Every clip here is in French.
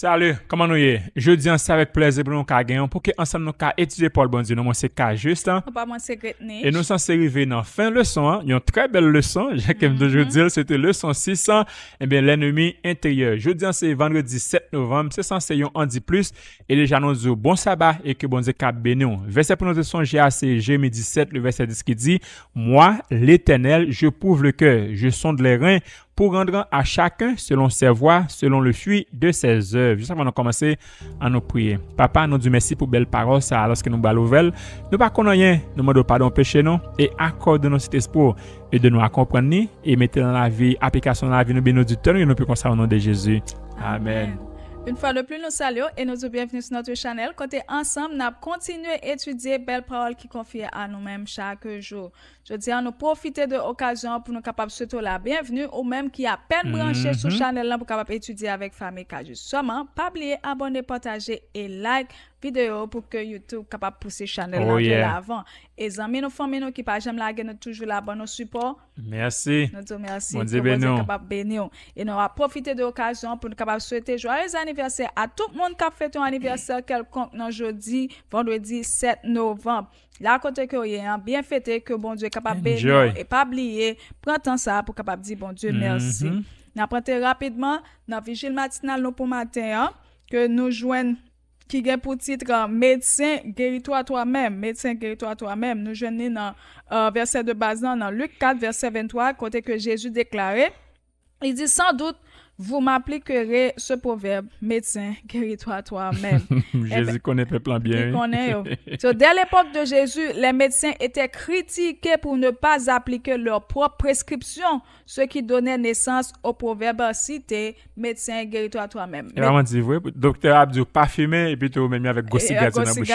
Salut, comment nous y est? Je dis c'est avec plaisir pour nous gagner pour que ensemble nous étudier Paul bon Dieu. Moi c'est K juste. Pas moi c'est Gretnich. Et nous sommes arrivés dans fin leçon, une très belle leçon, j'aime toujours dire c'était leçon 600 l'ennemi intérieur. Je dis c'est vendredi 7 novembre, c'est censé on dit plus et déjà nous dit bon sabbat et que bon Dieu cap béni. Verset pour nous songer c'est Jérémie 17 le verset 10 qui dit moi l'Éternel, je prouve le cœur, je sonde les reins pour rendre à chacun selon ses voies, selon le fruit de ses œuvres. Juste avant de commencer à nous prier. Papa, nous disons merci pour belle parole, ça, lorsque nous bas l'ouvel. Nous pas connaissons rien, nous demandons pardon péché nous et accorde-nous cet espoir et de nous comprendre et mettre dans la vie, application dans la vie, nous bénissons du temps et nous pouvons au nom de Jésus. Amen. Une fois de plus, nous saluons et nous bienvenue sur notre chaîne. Côté ensemble, nous continuons à étudier belles paroles qui confient à nous-mêmes chaque jour. Je dis à nous profiter de l'occasion pour nous capables de souhaiter la bienvenue ou même qui a peine branché sur chaîne là pour capable étudier avec famille Kajus. Seulement, pas oublier abonner, partager et like vidéo pour que YouTube capable pousser chaîne là de l'avant. Et amis nous famille nous qui pas jamais la nous toujours là bon support. Merci. Nous te merci pour nous capable bénir et nous va profiter de l'occasion pour nous capable souhaiter joyeux anniversaire à tout le monde qui a fait un anniversaire quelconque dans jeudi, vendredi 7 novembre. Là côté que y a bien fêté que bon Dieu est capable bénir et pas oublier prends temps ça pour capable dire bon Dieu merci. N'a prendre rapidement dans vigile matinale nous pour matin que nous joignent qui gagne pour titre médecin guéris-toi toi-même, médecin guéris-toi toi-même. Nous joignons dans verset de base dans Luc 4 verset 23 côté que Jésus déclarait, il dit sans doute vous m'appliquerez ce proverbe, médecin, guéris-toi toi-même. Jésus connaît le plan bien. Il connaît. Dès l'époque de Jésus, les médecins étaient critiqués pour ne pas appliquer leur propre prescription, ce qui donnait naissance au proverbe cité, médecin, guéris-toi toi-même. Et vraiment dit, oui, docteur Abdou, pas fumé et puis tout même avec gros cigarette dans la bouche.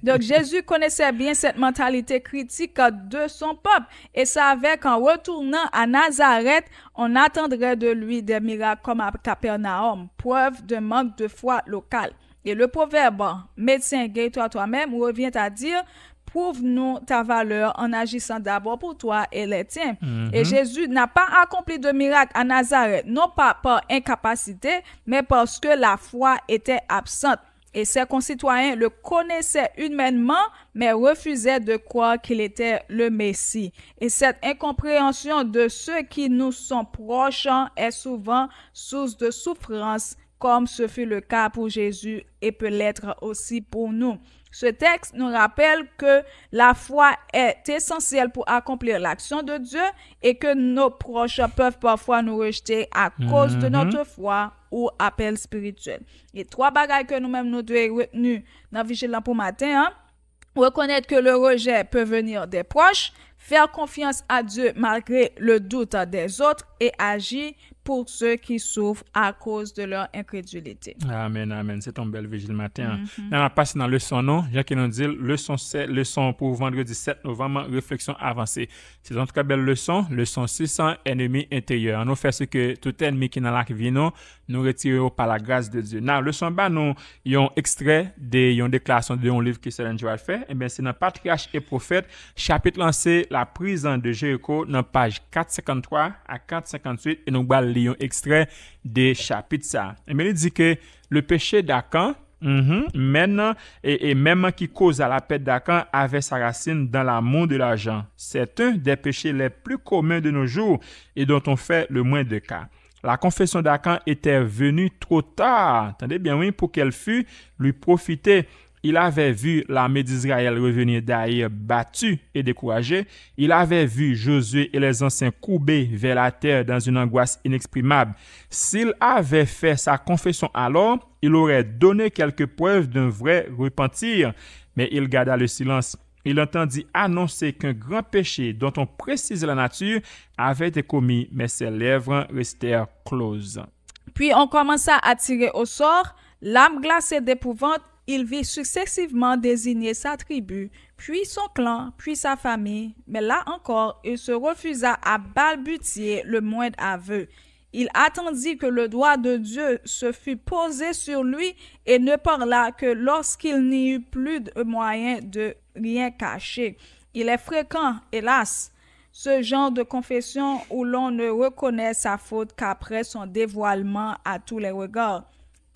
Donc Jésus connaissait bien cette mentalité critique de son peuple et savait qu'en retournant à Nazareth, on attendrait de lui des miracles comme à Capernaum, preuve de manque de foi locale. Et le proverbe « Médecin, guéris-toi toi-même » revient à dire « Prouve-nous ta valeur en agissant d'abord pour toi et les tiens. » Et Jésus n'a pas accompli de miracle à Nazareth, non pas par incapacité, mais parce que la foi était absente. Et ses concitoyens le connaissaient humainement, mais refusaient de croire qu'il était le Messie. Et cette incompréhension de ceux qui nous sont proches est souvent source de souffrance, comme ce fut le cas pour Jésus et peut l'être aussi pour nous. Ce texte nous rappelle que la foi est essentielle pour accomplir l'action de Dieu et que nos proches peuvent parfois nous rejeter à cause de notre foi ou appel spirituel. Et trois bagages que nous-mêmes nous devons retenir dans Vigilant pour matin, reconnaître que le rejet peut venir des proches, faire confiance à Dieu malgré le doute des autres et agir pour ceux qui souffrent à cause de leur incrédulité. Amen, amen. C'est ton bel vigile matin. On a passé dans le leçon, non? Jacques nous dit, leçon pour vendredi 7 novembre, réflexion avancée. C'est en tout cas belle leçon 600, ennemi intérieur. On fait ce que tout ennemi qui est dans la vie, nous retirons par la grâce de Dieu. Dans le leçon, nous avons extrait une déclaration de un livre que Céline Joël fait. Et bien, c'est dans Patriarche et Prophète, chapitre lancé, la prison de Jéricho, dans page 453 à 458, et nous allons lire un extrait des chapitres ça. Et bien, il dit que le péché d'Akan, même qui cause à la paix d'Akan avait sa racine dans l'amour de l'argent. C'est un des péchés les plus communs de nos jours et dont on fait le moins de cas. La confession d'Akan était venue trop tard, attendez bien oui, pour qu'elle fût lui profiter. Il avait vu l'armée d'Israël revenir d'Aïr battue et découragée. Il avait vu Josué et les anciens courbés vers la terre dans une angoisse inexprimable. S'il avait fait sa confession alors, il aurait donné quelques preuves d'un vrai repentir. Mais il garda le silence. Il entendit annoncer qu'un grand péché dont on précise la nature avait été commis, mais ses lèvres restèrent closes. Puis on commença à tirer au sort, l'âme glacée d'épouvante. Il vit successivement désigner sa tribu, puis son clan, puis sa famille, mais là encore, il se refusa à balbutier le moindre aveu. Il attendit que le doigt de Dieu se fût posé sur lui et ne parla que lorsqu'il n'y eut plus de moyen de rien cacher. Il est fréquent, hélas, ce genre de confession où l'on ne reconnaît sa faute qu'après son dévoilement à tous les regards.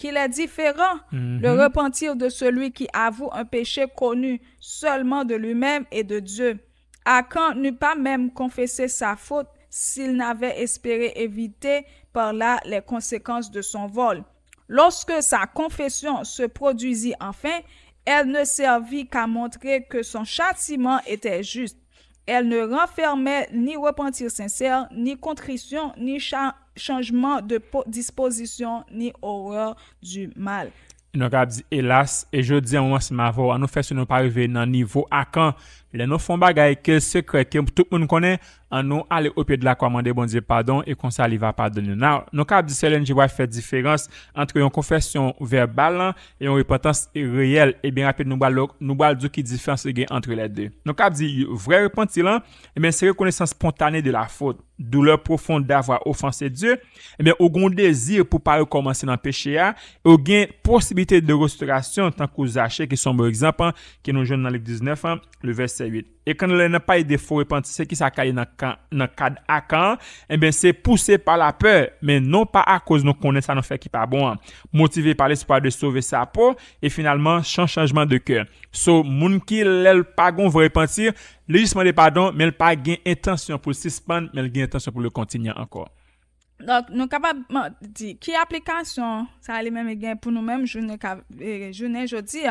qu'il est différent. Le repentir de celui qui avoue un péché connu seulement de lui-même et de Dieu. Akan n'eût pas même confessé sa faute s'il n'avait espéré éviter par là les conséquences de son vol. Lorsque sa confession se produisit enfin, elle ne servit qu'à montrer que son châtiment était juste. Elle ne renfermait ni repentir sincère, ni contrition, ni changement de disposition, ni horreur du mal. Nous avons dit hélas, et je dis à un moment, c'est ma voix, nous faisons nous pas arriver dans le niveau à quand les nous font bagaille que secret que tout le monde connaît, en nous aller au pied de la croix, demander bon Dieu pardon et qu'on ça il va pardonner. Nous avons dit cela qui va faire différence entre une confession verbale et une repentance réelle et bien rapide nous allons dire qui différence entre les deux. Nous avons dit vrai repentir et bien c'est reconnaissance spontanée de la faute, douleur profonde d'avoir offensé Dieu, et bien au grand désir pour pas recommencer dans le péché et au gain possibilité de restauration tant que Zaché qui sont bon exemple qui nous joignent dans le 19 le verset 8. Et quand on n'a pas eu de faux repentir, c'est qui ça caille dans le cadre à quand, eh bien, c'est poussé par la peur, mais non pas à cause nous connaissons ça nous fait qui pas bon. Motivé par l'espoir de sauver sa peau, et finalement, changement de cœur. So, moun qui l'el pas gon veut repentir, le juste demander pardon, mais il pas gain intention pour suspendre, mais il gain intention pour le continuer encore. Donc, nous sommes capables de dire qui application ça allait même gain pour nous-mêmes journée jeudi.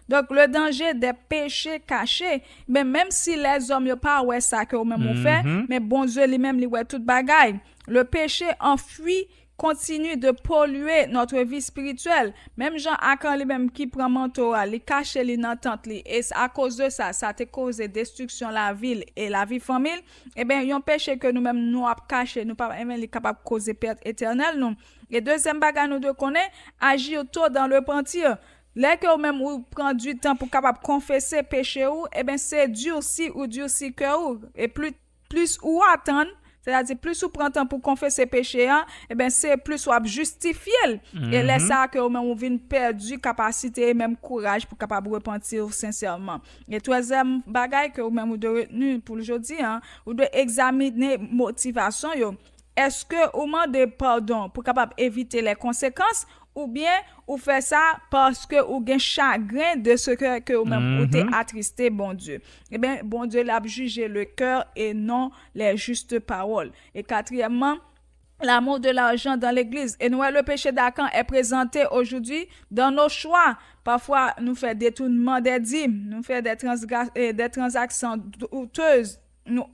Donc, le danger des péchés cachés, mais même si les hommes n'ont pas ouais ça que eux-mêmes ont fait, mais bon Dieu lui-même lui ouais toute bagaille. Le péché enfuit continue de polluer notre vie spirituelle. Même Jean Akan lui-même qui prend manteau, il cache li dans tente li et à cause de ça te cause destruction la ville et la vie famille. Eh bien, un péché que nous-mêmes nous a caché, nous pas même capable causer perte éternelle non. Et deuxième bagage nous de connaît, agir tôt dans le repentir. Là que même ou prend du temps pour capable confesser péché ou, eh bien c'est durci cœur et plus ou attendre. C'est-à-dire, plus ou prend temps pour confesser péché, eh ben, c'est plus ou justifier. Et là, ça, que même ou vient perdu capacité et même courage pour capable repentir sincèrement. Et troisième bagaille que ou même ou de retenu pour aujourd'hui, ou de examiner motivation, yo. Est-ce que au moment de pardon pour capable éviter les conséquences ou bien ou fait ça parce que ou gain chagrin de ce que ou même ou t'es attristé bon Dieu. Eh bien bon Dieu l'a jugé le cœur et non les justes paroles. Et quatrièmement, l'amour de l'argent dans l'église. Et nous, le péché d'Akan est présenté aujourd'hui dans nos choix. Parfois, nous faisons détournement des dîmes, nous faisons des transactions douteuses. Nous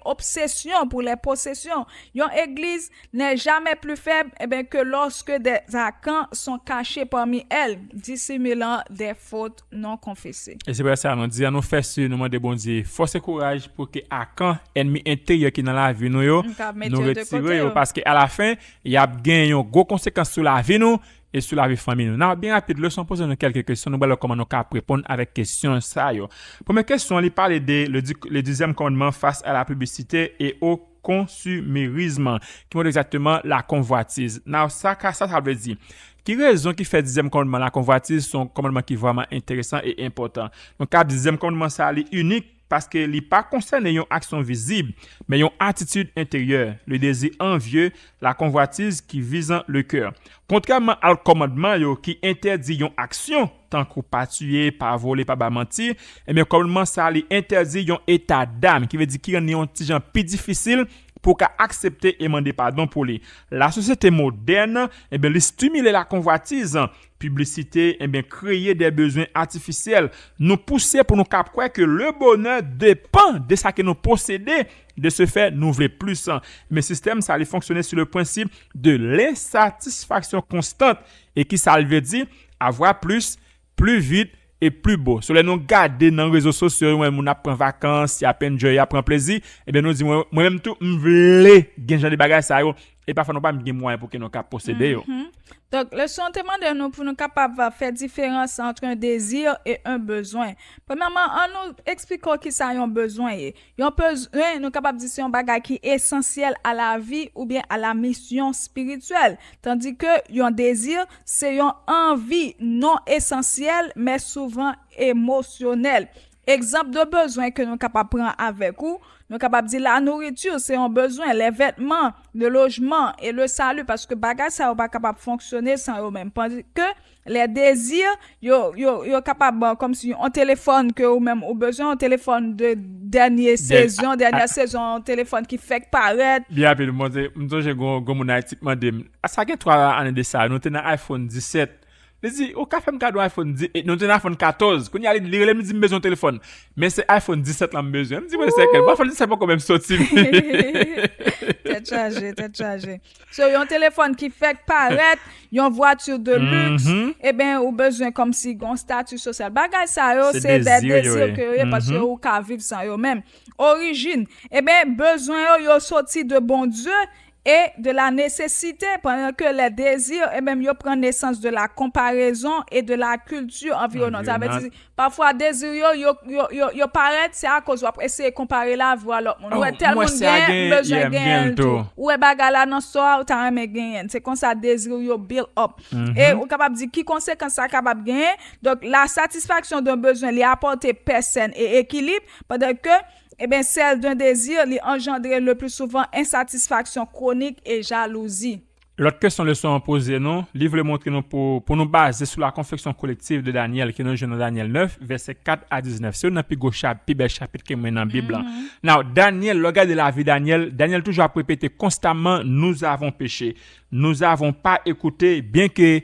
obsession pour les possessions. Une église n'est jamais plus faible que lorsque des Akans sont cachés parmi elles, dissimulant des fautes non confessées. Et c'est pour ça nous dit nous faire sur nous demander bon Dieu force et courage pour que Akan ennemi intérieur qui dans la vie nous retirer parce que à la fin il y a gagné une grosse conséquence sur la vie nous et sur la vie famille. Nous avons bien rapide leçon poser nous quelques questions nous allons comment nous répondre avec question ça yo. Première question, il parle de le deuxième commandement face à la publicité et au consumérisme qui montre exactement la convoitise. Now ça veut dire qui raison qui fait dixième commandement la convoitise sont commandement qui vraiment intéressant et important. Donc le dixième commandement ça est unique parce que il pas concerne une action visible mais une attitude intérieure, le désir envieux, la convoitise qui vise le cœur. Contrairement au commandement qui interdit une action tant qu'on pas tuer, pas voler, pas mentir, et bien commandement ça lui interdit un état d'âme qui veut dire qu'il y a un petit gens plus difficile pour accepter et demander pardon pour lui. La société moderne, eh bien, stimuler la convoitise, publicité, eh bien, créer des besoins artificiels, nous pousser pour nous croire que le bonheur dépend de ce que nous possédons. De ce fait, nous voulons plus. Mais le système, ça allait fonctionner sur le principe de l'insatisfaction constante et qui ça veut dire avoir plus vite, et plus beau. Sur les nous garder dans les réseaux sociaux, où on apprend vacances, y a peine joie, y a prend plaisir, et bien nous disons moi-même tout m'vle gagner des bagages ça yo et parfois nous pas gagner moyen pour que nous cap posséder yo. Donc le sentiment de nous pour nous capable faire différence entre un désir et un besoin. Premièrement, on nous expliquons qui ça un besoin est. Un besoin nous capable dire c'est un bagage qui est essentiel à la vie ou bien à la mission spirituelle, tandis que un désir c'est une envie non essentielle mais souvent émotionnelle. exemple de besoin que nous capables prendre avec nous, nous capables dire la nourriture c'est un besoin, les vêtements, le logement et le salut parce que bagage ça va pas capable fonctionner sans eux même parce que les désirs yo capable comme si un téléphone que ou même au besoin un téléphone de dernière saison un téléphone qui fait paraître bien rapide moi j'ai go mon Haïti demandé ça fait 3 années de ça nous tenons iPhone 17. Je dis, au café, je iPhone 10, nous avons iPhone 14. Quand il y a les me dit, besoin de téléphone. Mais c'est iPhone 17 là, besoin. Je me dis, c'est quel? iPhone 17 pas quand même sorti. T'es chargé. So, un téléphone qui fait paraître, une voiture de luxe, eh bien, au besoin comme si, un statut social. Bagay ça, yo, c'est des désirs que parce que ou ka vivre sans eux même. Origine, eh bien, besoin, yo sorti de bon Dieu. Et de la nécessité, pendant que les désirs, et même, ils prennent naissance de la comparaison et de la culture environnante. Ça veut dire, parfois, désir, yo paraît, c'est à cause, après, essayer de comparer la voix, l'autre monde. Ouais, tel monde gagne, besoin gagne, tout. Ouais, bagala, non, soir, t'as même gagne. C'est comme ça, désir, yo build up. Et, ou capable de dire, qui conséquence ça capable de gagner. Donc, la satisfaction d'un besoin, lui apporter personne et équilibre, pendant que, eh bien, celle d'un désir, lui engendrer le plus souvent insatisfaction chronique et jalousie. L'autre question leçon posée, non? Livre le montre nous pour nous baser sur la confection collective de Daniel, qui est dans Daniel 9, verset 4 à 19. C'est un plus gros chapitre, plus bel chapitre qui est dans la Bible. Now, Daniel, le gars de la vie Daniel toujours a répété constamment, nous avons péché. Nous n'avons pas écouté, bien que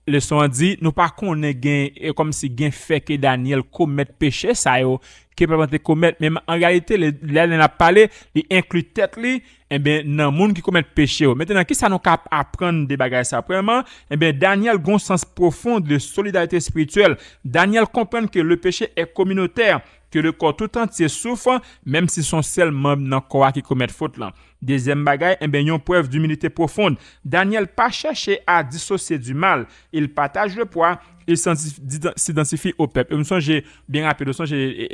le son dit, nous pas connaît gain, comme si gain fait que Daniel commette péché, ça yo, qui peut pas commettre, mais en réalité, là, on a parlé, il inclut tête li, eh bien, dans monde qui commet péché. Maintenant, qui ça nous cap apprendre des bagages ça? Premièrement, eh bien, Daniel a un sens profond de solidarité spirituelle. Daniel comprend que le péché est communautaire, que le corps tout entier souffre, même si son seul membre dans le corps qui commet faute là. Deuxième bagaille, eh bien, une preuve d'humilité profonde. Daniel pas cherché à dissocier du mal. Il partage le poids. Il s'identifie au peuple. Je me souviens bien rapide,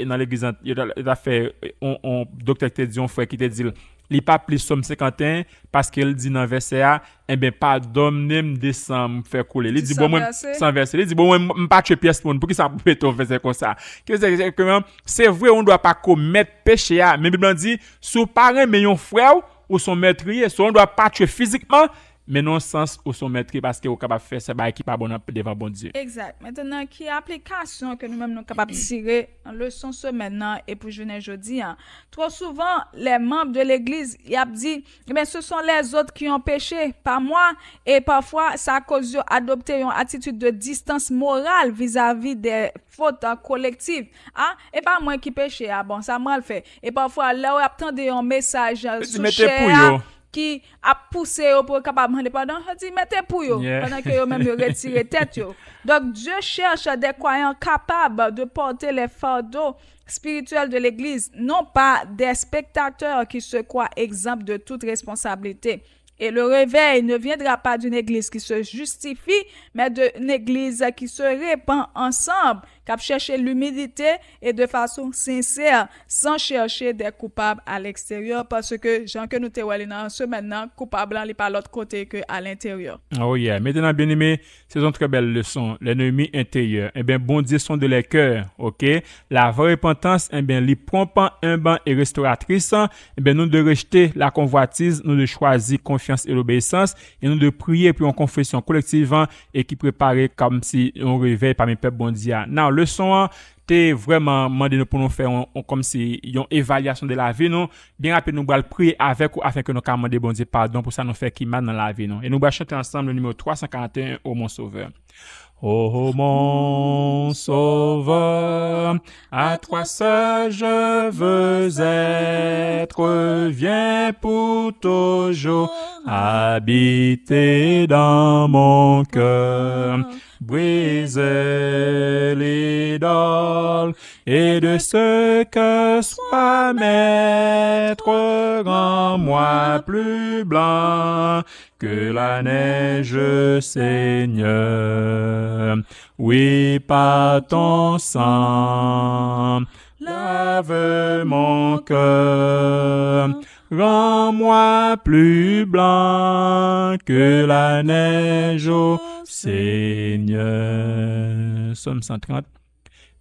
dans l'église, il a fait un docteur qui te dit, un frère qui te dit, il pas plus somme 51 parce qu'il dit dans verset A, eh bien, pardonne-moi descendre me faire couler. Il dit, bon, moi, sans verset. Il dit, bon, moi, pas tuer pièce pour qui ça peut être fait comme ça. C'est vrai, on doit pas commettre péché, mais Bible dit, sous parent, mais un frère ou son meurtrier, on doit pas tuer physiquement, mais non sens ou son maître parce que est capable de faire ça qui pas bon devant bon Dieu. Exact. Maintenant qui application que nous-mêmes nous capable de tirer en leçon ce maintenant et pour journée jeudi trop souvent les membres de l'église y a dit eh bien ce sont les autres qui ont péché pas moi et parfois ça cause adopter une attitude de distance morale vis-à-vis des fautes collectives et pas moi qui péché bon ça mal fait et parfois là on attendait un message sous cher qui a poussé pour capable demander pardon, dit mettez pour yo pendant que yo même retirer tête yo. Donc Dieu cherche des croyants capables de porter les fardeaux spirituels de l'église, non pas des spectateurs qui se croient exempts de toute responsabilité. Et le réveil ne viendra pas d'une église qui se justifie, mais d'une église qui se répand ensemble, qui cherche l'humilité et de façon sincère, sans chercher des coupables à l'extérieur, parce que Jean que nous te voyons dans ce maintenant, coupable n'est pas l'autre côté que à l'intérieur. Oh yeah, maintenant bien aimé, c'est une très belle leçon, l'ennemi intérieur. Eh bien, bon Dieu sont de les cœurs, ok? La vraie repentance, eh bien, les prompant, humble et restauratrice, eh bien, nous de rejeter la convoitise, nous de choisir confiance et l'obéissance, et nous de prier pour une confession collective et qui préparait comme si on réveille parmi le peuple bon Dieu. Now, leçon t'es vraiment demandé pour nous faire comme si une évaluation de la vie nous bien rapide nous allons prier avec ou afin que nous demander bon Dieu pardon pour ça nous faire qui mal dans la vie nous et nous allons chanter ensemble le numéro 341 ô mon sauveur. Ô mon sauveur, à toi seul je veux être, viens pour toujours habiter dans mon cœur. Briser l'idole et de ce que soit maître, rends-moi plus blanc que la neige, Seigneur. Oui, par ton sang, lave mon cœur. Rends-moi plus blanc que la neige, ô Seigneur. Somme 130.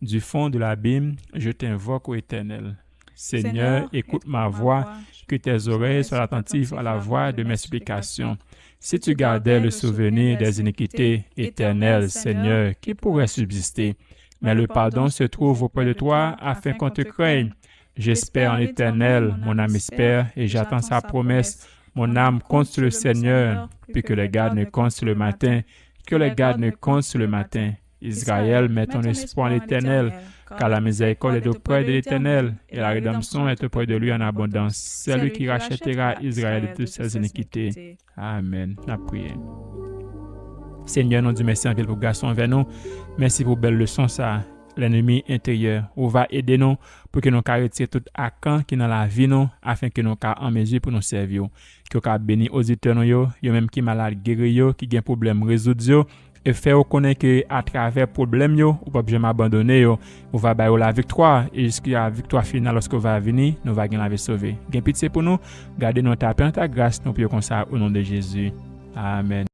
Du fond de l'abîme, je t'invoque, ô Éternel. Seigneur, écoute ma voix, que tes oreilles soient attentives à la voix de mes supplications. Si tu gardais le souvenir des iniquités, Éternel, Seigneur, qui pourrait subsister? Mais le pardon se trouve auprès de toi afin qu'on te craigne. J'espère en l'Éternel, mon âme espère, et j'attends sa promesse. Mon âme compte sur le Seigneur, puis que les gardes ne comptent sur le matin, que les gardes ne comptent sur le matin. Israël, mets ton espoir en l'Éternel, car la miséricorde est auprès de l'Éternel, et la rédemption est auprès de lui en abondance. C'est lui qui rachètera Israël de toutes ses iniquités. Amen. La prière. Seigneur, nous disons merci en ville pour garçon envers nous. Merci pour belle leçon ça. L'ennemi intérieur, ou va aider nous pour que nous retirer tout accan qui dans la vie nous, afin que nous soyons en mesure pour nous servir. Que nous bénir aux auditeurs nous, yo même qui malade guérir, qui gain problème résoudre, et faire connaître que à travers problème yo, ou pas jamais abandonner yo, on va bailler la victoire et jusqu'à la victoire finale lorsque va venir, nous va gagner la vie sauvée. Gain pitié pour nous, gardez notre paix en ta grâce, nous prions comme ça au nom de Jésus. Amen.